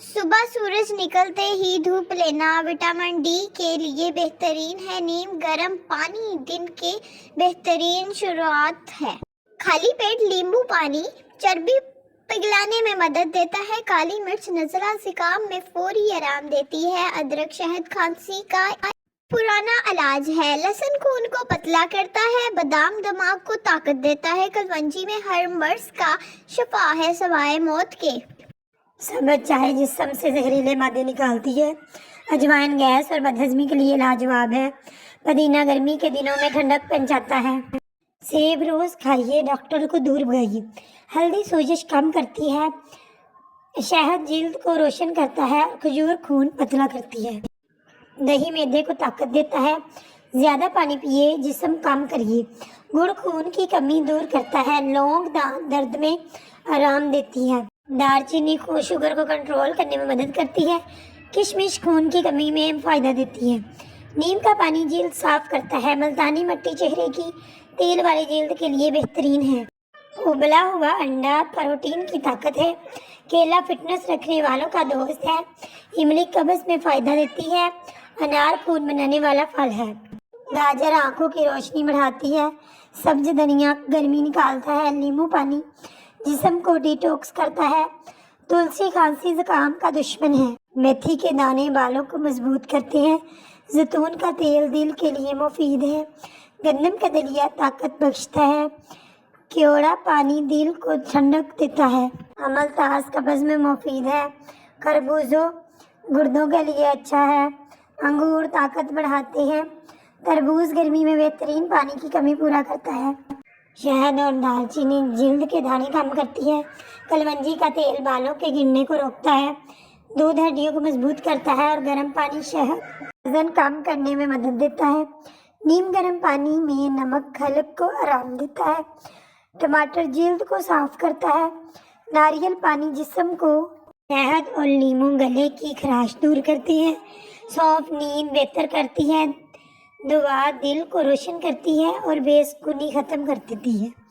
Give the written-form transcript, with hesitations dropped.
صبح سورج نکلتے ہی دھوپ لینا وٹامن ڈی کے لیے بہترین ہے۔ نیم گرم پانی دن کے بہترین شروعات ہے۔ خالی پیٹ لیمبو پانی چربی پگھلانے میں مدد دیتا ہے۔ کالی مرچ نزلہ زکام میں فوری آرام دیتی ہے۔ ادرک شہد کھانسی کا پرانا علاج ہے۔ لہسن خون کو پتلا کرتا ہے۔ بادام دماغ کو طاقت دیتا ہے۔ کلونجی میں ہر مرض کا شفا ہے سوائے موت کے۔ سبز چائے جسم سے زہریلے مادے نکالتی ہے۔ اجوائن گیس اور بدہضمی کے لیے لاجواب ہے۔ پودینہ گرمی کے دنوں میں ٹھنڈک پہنچاتا ہے۔ سیب روز کھائیے، ڈاکٹر کو دور بھگائیے۔ ہلدی سوزش کم کرتی ہے۔ شہد جلد کو روشن کرتا ہے اور کھجور خون پتلا کرتی ہے۔ دہی معدے کو طاقت دیتا ہے۔ زیادہ پانی پیئے، جسم کام کریے۔ گڑ خون کی کمی دور کرتا ہے۔ لونگ درد میں آرام دیتی ہے۔ دار چینی شوگر کو کنٹرول کرنے میں مدد کرتی ہے۔ کشمش خون کی کمی میں فائدہ دیتی ہے۔ نیم کا پانی جلد صاف کرتا ہے۔ ملتانی مٹی چہرے کی تیل والی جلد کے لیے بہترین ہے۔ ابلا ہوا انڈا پروٹین کی طاقت ہے۔ کیلا فٹنس رکھنے والوں کا دوست ہے۔ املی قبض میں فائدہ دیتی ہے۔ انار خون بنانے والا پھل ہے۔ گاجر آنکھوں کی روشنی بڑھاتی ہے۔ سبز دھنیا گرمی نکالتا ہے۔ لیمو پانی جسم کو ڈیٹاکس کرتا ہے۔ تلسی کھانسی زکام کا دشمن ہے۔ میتھی کے دانے بالوں کو مضبوط کرتے ہیں۔ زیتون کا تیل دل کے لیے مفید ہے۔ گندم کا دلیا طاقت بخشتا ہے۔ کیوڑا پانی دل کو ٹھنڈک دیتا ہے۔ املتاس قبض میں مفید ہے۔ خربوزہ گردوں کے لیے اچھا ہے۔ انگور طاقت بڑھاتے ہیں۔ تربوز گرمی میں بہترین پانی کی کمی پورا کرتا ہے۔ شہد اور دار چینی جلد کے دانے کم کرتی ہے۔ کلونجی کا تیل بالوں کے گرنے کو روکتا ہے۔ دودھ ہڈیوں کو مضبوط کرتا ہے اور گرم پانی شہد وزن کم کرنے میں مدد دیتا ہے۔ نیم گرم پانی میں نمک حلق کو آرام دیتا ہے۔ ٹماٹر جلد کو صاف کرتا ہے۔ ناریل پانی جسم کو شہد اور لیمو گلے کی خراش دور کرتی ہے۔ سونف نیند بہتر کرتی ہے۔ دعا دل کو روشن کرتی ہے اور بے سکونی ختم کر دیتی ہے۔